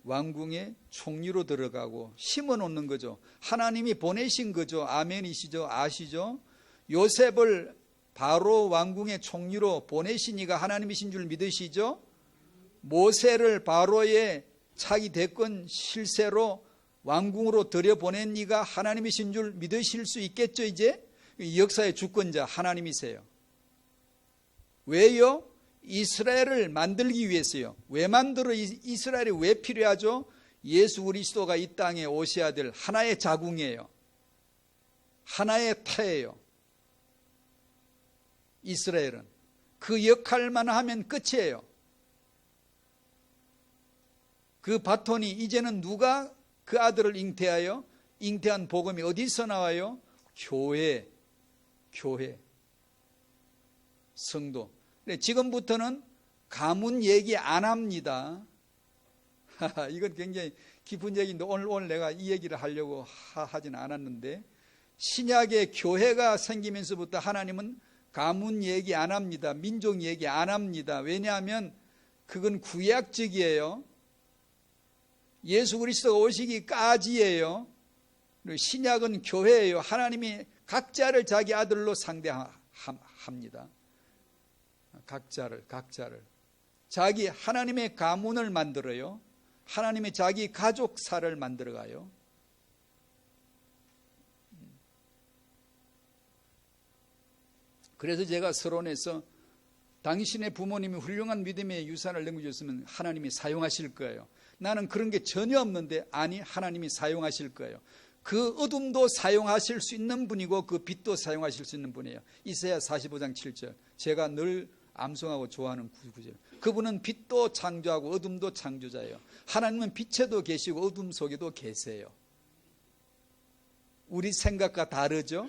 왕궁의 총리로 들어가고 심어놓는 거죠. 하나님이 보내신 거죠. 아멘이시죠. 아시죠? 요셉을 바로 왕궁의 총리로 보내신 이가 하나님이신 줄 믿으시죠? 모세를 바로의 차기 대권 실세로 왕궁으로 들여보낸 이가 하나님이신 줄 믿으실 수 있겠죠? 이제 역사의 주권자 하나님이세요. 왜요? 이스라엘을 만들기 위해서요. 왜 만들어? 이스라엘이 왜 필요하죠? 예수 그리스도가 이 땅에 오셔야 될 하나의 자궁이에요. 하나의 태예요. 이스라엘은 그 역할만 하면 끝이에요. 그 바톤이 이제는 누가 그 아들을 잉태하여 잉태한 복음이 어디서 나와요? 교회, 성도. 지금부터는 가문 얘기 안 합니다. 이건 굉장히 깊은 얘기인데 오늘 내가 이 얘기를 하려고 하진 않았는데, 신약의 교회가 생기면서부터 하나님은 가문 얘기 안 합니다. 민족 얘기 안 합니다. 왜냐하면 그건 구약적이에요. 예수 그리스도가 오시기까지예요. 신약은 교회예요. 하나님이 각자를 자기 아들로 상대합니다. 각자를 자기 하나님의 가문을 만들어요. 하나님의 자기 가족사를 만들어가요. 그래서 제가 서론에서 당신의 부모님이 훌륭한 믿음의 유산을 남겨줬으면 하나님이 사용하실 거예요. 나는 그런 게 전혀 없는데, 아니, 하나님이 사용하실 거예요. 그 어둠도 사용하실 수 있는 분이고 그 빛도 사용하실 수 있는 분이에요. 이사야 45장 7절 제가 늘 암송하고 좋아하는 구절. 그분은 빛도 창조하고 어둠도 창조자예요. 하나님은 빛에도 계시고 어둠 속에도 계세요. 우리 생각과 다르죠?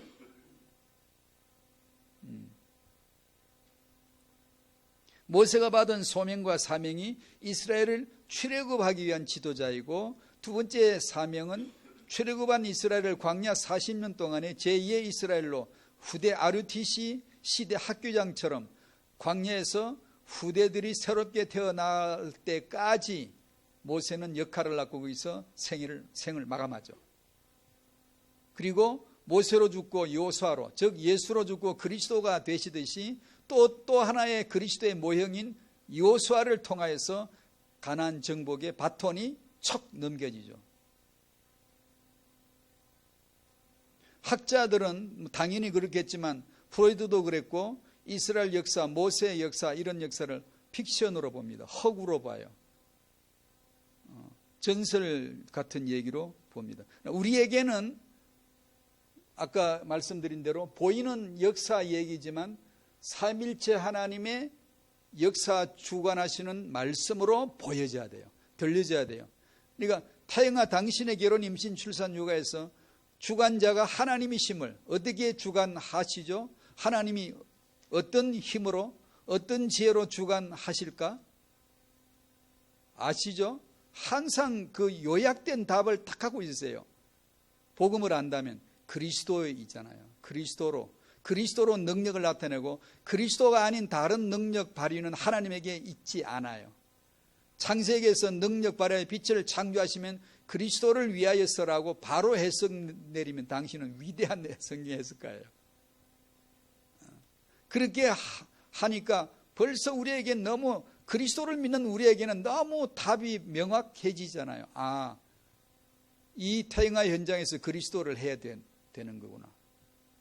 모세가 받은 소명과 사명이 이스라엘을 출애굽하기 위한 지도자이고, 두 번째 사명은 출애굽한 이스라엘을 광야 40년 동안에 제2의 이스라엘로 후대 RUTC 시대 학교장처럼 광야에서 후대들이 새롭게 태어날 때까지 모세는 역할을 맡고 거기서 생을 마감하죠. 그리고 모세로 죽고 여호수아로, 즉 예수로 죽고 그리스도가 되시듯이 또 하나의 그리스도의 모형인 여호수아를 통하여서 가나안 정복의 바톤이 척 넘겨지죠. 학자들은 당연히 그렇겠지만 프로이드도 그랬고, 이스라엘 역사, 모세의 역사, 이런 역사를 픽션으로 봅니다. 허구로 봐요. 전설 같은 얘기로 봅니다. 우리에게는 아까 말씀드린 대로 보이는 역사 얘기지만 삼일체 하나님의 역사 주관하시는 말씀으로 보여져야 돼요. 들려져야 돼요. 그러니까 타영아, 당신의 결혼, 임신, 출산, 육아에서 주관자가 하나님이심을 어떻게 주관하시죠? 하나님이 어떤 힘으로, 어떤 지혜로 주관하실까? 아시죠? 항상 그 요약된 답을 딱 하고 있으세요. 복음을 안다면 그리스도이잖아요. 그리스도로 능력을 나타내고, 그리스도가 아닌 다른 능력 발휘는 하나님에게 있지 않아요. 창세기에서 능력 발휘의 빛을 창조하시면 그리스도를 위하여서라고 바로 해석 내리면 당신은 위대한 성경 해석가예요. 그렇게 하니까 벌써 우리에게 너무, 그리스도를 믿는 우리에게는 너무 답이 명확해지잖아요. 아, 이 태영아 현장에서 그리스도를 해야 되는 거구나.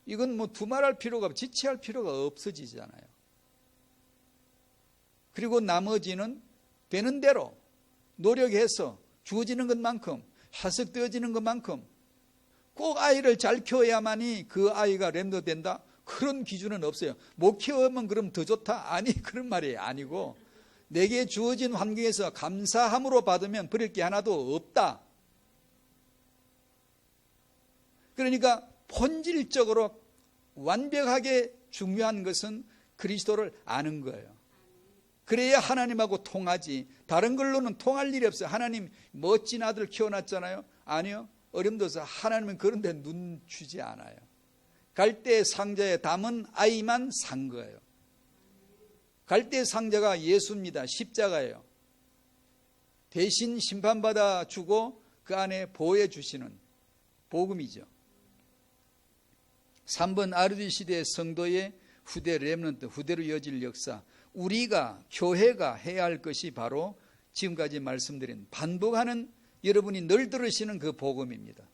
이건 뭐 두말할 필요가, 지체할 필요가 없어지잖아요. 그리고 나머지는 되는 대로 노력해서 주어지는 것만큼, 해석되어지는 것만큼, 꼭 아이를 잘 키워야만이 그 아이가 렘너 된다? 그런 기준은 없어요. 못 키우면 그럼 더 좋다? 아니, 그런 말이 아니고, 내게 주어진 환경에서 감사함으로 받으면 버릴 게 하나도 없다. 그러니까 본질적으로 완벽하게 중요한 것은 그리스도를 아는 거예요. 그래야 하나님하고 통하지, 다른 걸로는 통할 일이 없어요. 하나님 멋진 아들 키워놨잖아요. 아니요, 어림도 없어. 하나님은 그런 데 눈 주지 않아요. 갈대 상자에 담은 아이만 산 거예요. 갈대 상자가 예수입니다. 십자가예요. 대신 심판받아 주고 그 안에 보호해 주시는 복음이죠. 3번 RUD 시대의 성도의 후대 렘넌트, 후대로 이어질 역사. 우리가 교회가 해야 할 것이 바로 지금까지 말씀드린 반복하는 여러분이 늘 들으시는 그 복음입니다.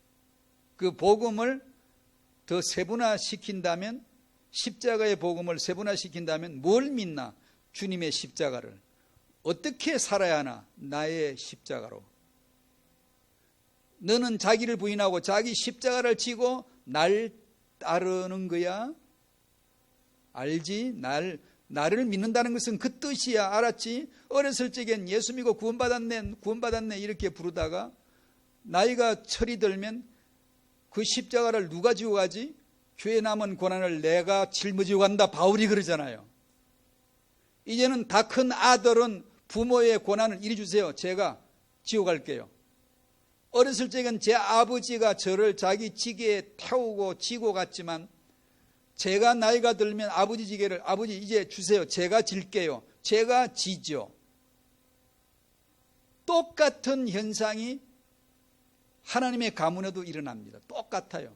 그 복음을 더 세분화시킨다면, 십자가의 복음을 세분화시킨다면 뭘 믿나? 주님의 십자가를. 어떻게 살아야 하나? 나의 십자가로. 너는 자기를 부인하고 자기 십자가를 지고 날 따르는 거야? 알지? 나를 믿는다는 것은 그 뜻이야. 알았지? 어렸을 적엔 예수 믿고 구원받았네 이렇게 부르다가 나이가 철이 들면 그 십자가를 누가 지고 가지? 죄 남은 고난을 내가 짊어지고 간다. 바울이 그러잖아요. 이제는 다 큰 아들은 부모의 고난을 이리 주세요. 제가 지고 갈게요. 어렸을 적엔 제 아버지가 저를 자기 지게에 태우고 지고 갔지만 제가 나이가 들면 아버지 지게를 아버지 이제 주세요. 제가 질게요. 제가 지죠. 똑같은 현상이 하나님의 가문에도 일어납니다. 똑같아요.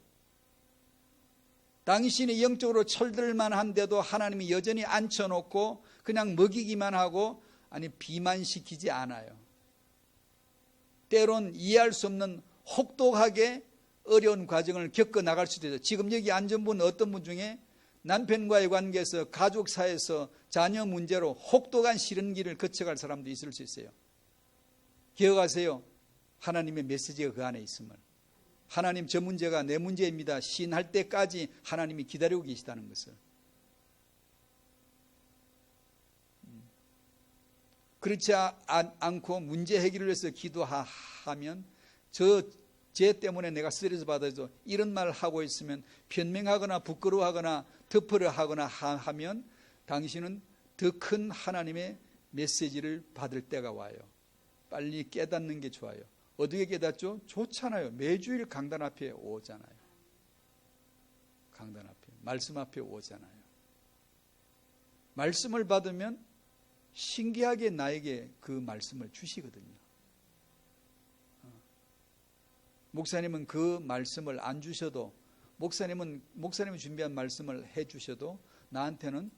당신이 영적으로 철들만 한데도 하나님이 여전히 앉혀놓고 그냥 먹이기만 하고 아니 비만시키지 않아요. 때론 이해할 수 없는 혹독하게 어려운 과정을 겪어 나갈 수도 있어요. 지금 여기 앉은 분 어떤 분 중에 남편과의 관계에서 가족사에서 자녀 문제로 혹독한 싫은 길을 거쳐갈 사람도 있을 수 있어요. 기억하세요. 하나님의 메시지가 그 안에 있음을. 하나님 저 문제가 내 문제입니다. 시인할 때까지 하나님이 기다리고 계시다는 것을. 그렇지 않고 문제 해결을 위해서 기도하면 쟤 때문에 내가 스트레스 받아서 이런 말을 하고 있으면 변명하거나 부끄러워하거나 덮으려 하거나 하면 당신은 더 큰 하나님의 메시지를 받을 때가 와요. 빨리 깨닫는 게 좋아요. 어떻게 깨닫죠? 좋잖아요. 매주일 강단 앞에 오잖아요. 강단 앞에, 말씀 앞에 오잖아요. 말씀을 받으면 신기하게 나에게 그 말씀을 주시거든요. 목사님은 그 말씀을 안 주셔도 목사님이 준비한 말씀을 해 주셔도 나한테는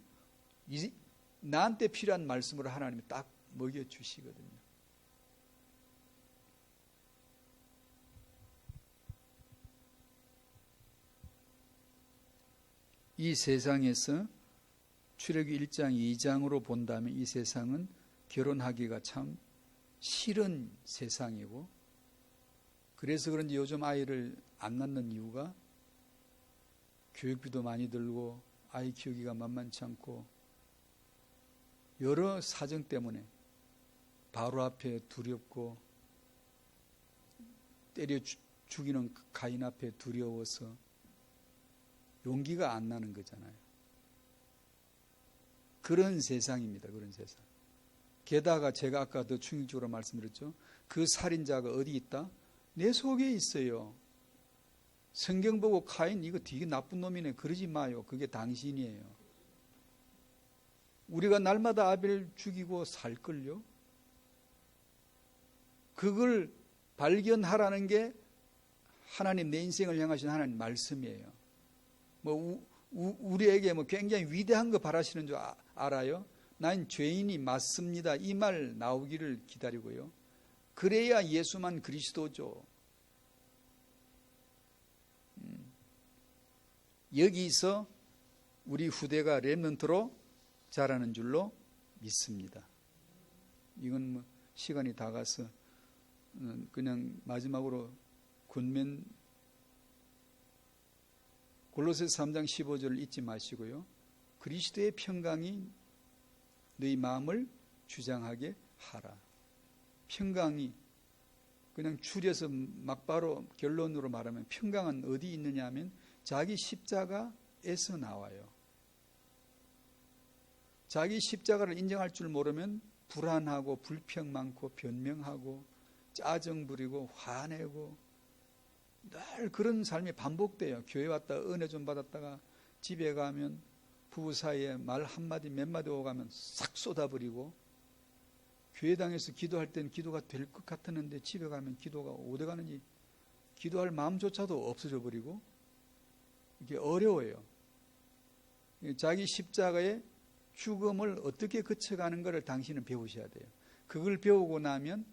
나한테 필요한 말씀으로 하나님이 딱 먹여 주시거든요. 이 세상에서 출애굽기 1장 2장으로 본다면 이 세상은 결혼하기가 참 싫은 세상이고 그래서 그런지 요즘 아이를 안 낳는 이유가 교육비도 많이 들고 아이 키우기가 만만치 않고 여러 사정 때문에 바로 앞에 두렵고 때려 죽이는 가인 앞에 두려워서 용기가 안 나는 거잖아요. 그런 세상입니다. 그런 세상. 게다가 제가 아까 더 충격적으로 말씀드렸죠. 그 살인자가 어디 있다? 내 속에 있어요. 성경 보고 가인 이거 되게 나쁜 놈이네 그러지 마요. 그게 당신이에요. 우리가 날마다 아벨 죽이고 살걸요. 그걸 발견하라는 게 하나님 내 인생을 향하신 하나님 말씀이에요. 우리에게 굉장히 위대한 거 바라시는 줄 알아요? 난 죄인이 맞습니다. 이 말 나오기를 기다리고요. 그래야 예수만 그리스도죠. 여기서 우리 후대가 렘넌트로 자라는 줄로 믿습니다. 이건 시간이 다 가서 그냥 마지막으로 권면 골로새서 3장 15절을 잊지 마시고요. 그리스도의 평강이 너희 마음을 주장하게 하라. 평강이 그냥 줄여서 막바로 결론으로 말하면 평강은 어디 있느냐 하면 자기 십자가에서 나와요. 자기 십자가를 인정할 줄 모르면 불안하고 불평 많고 변명하고 짜증 부리고 화내고 늘 그런 삶이 반복돼요. 교회 왔다 은혜 좀 받았다가 집에 가면 부부 사이에 말 한마디 몇 마디 오고 가면 싹 쏟아버리고 교회당에서 기도할 땐 기도가 될 것 같았는데 집에 가면 기도가 어디 가는지 기도할 마음조차도 없어져 버리고 이게 어려워요. 자기 십자가의 죽음을 어떻게 거쳐가는 것을 당신은 배우셔야 돼요. 그걸 배우고 나면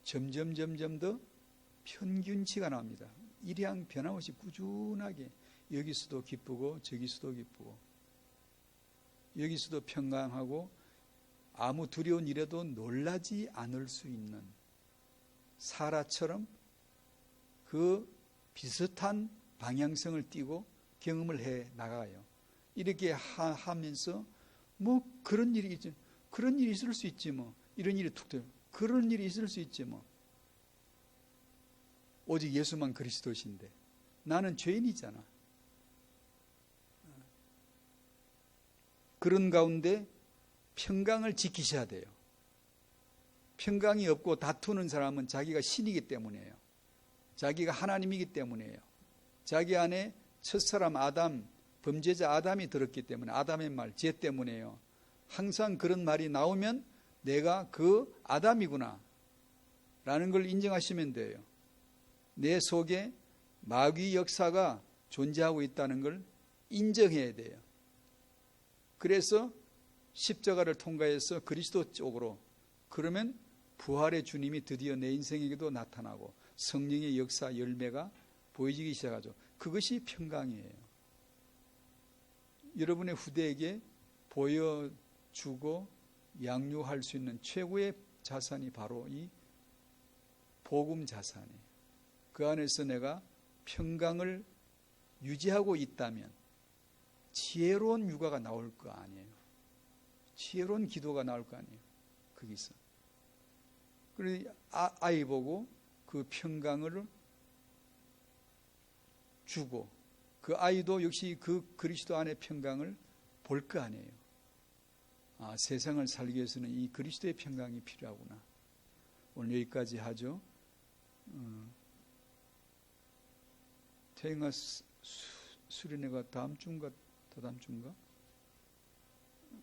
점점 더 평균치가 나옵니다. 일양 변함없이 꾸준하게 여기서도 기쁘고 저기서도 기쁘고 여기서도 평강하고 아무 두려운 일에도 놀라지 않을 수 있는 사라처럼 그 비슷한 방향성을 띠고 경험을 해 나가요. 이렇게 하면서 뭐 그런 일이 있을 수 있지 뭐. 이런 일이 툭 떠요. 그런 일이 있을 수 있지 뭐. 오직 예수만 그리스도신데 나는 죄인이잖아. 그런 가운데 평강을 지키셔야 돼요. 평강이 없고 다투는 사람은 자기가 신이기 때문이에요. 자기가 하나님이기 때문이에요. 자기 안에 첫사람 아담, 범죄자 아담이 들었기 때문에, 아담의 말, 죄 때문에요. 항상 그런 말이 나오면 내가 그 아담이구나 라는 걸 인정하시면 돼요. 내 속에 마귀 역사가 존재하고 있다는 걸 인정해야 돼요. 그래서 십자가를 통과해서 그리스도 쪽으로, 그러면 부활의 주님이 드디어 내 인생에게도 나타나고 성령의 역사 열매가 보여지기 시작하죠. 그것이 평강이에요. 여러분의 후대에게 보여주고 양육할 수 있는 최고의 자산이 바로 이 복음 자산이에요. 그 안에서 내가 평강을 유지하고 있다면 지혜로운 육아가 나올 거 아니에요. 지혜로운 기도가 나올 거 아니에요. 거기서. 그래서 아이 보고 그 평강을 주고 그 아이도 역시 그 그리스도 안의 평강을 볼 거 아니에요. 아, 세상을 살기 위해서는 이 그리스도의 평강이 필요하구나. 오늘 여기까지 하죠. 태영아 수련회가 다음 주인가 다다음 주인가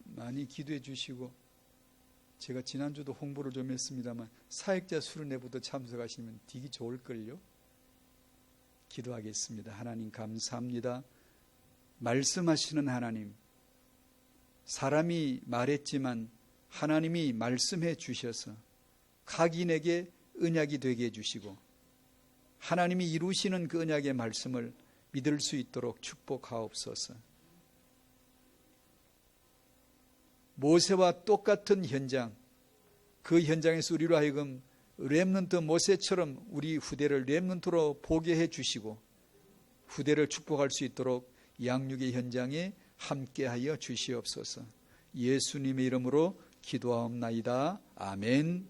많이 기도해 주시고, 제가 지난주도 홍보를 좀 했습니다만 사역자 수련회부터 참석하시면 되게 좋을걸요. 기도하겠습니다. 하나님 감사합니다. 말씀하시는 하나님, 사람이 말했지만 하나님이 말씀해 주셔서 각인에게 언약이 되게 해주시고 하나님이 이루시는 그 언약의 말씀을 믿을 수 있도록 축복하옵소서. 모세와 똑같은 현장, 그 현장에서 우리로 하여금 렘넌트 모세처럼 우리 후대를 렘넌트로 보게 해주시고 후대를 축복할 수 있도록 양육의 현장에 함께하여 주시옵소서. 예수님의 이름으로 기도하옵나이다. 아멘.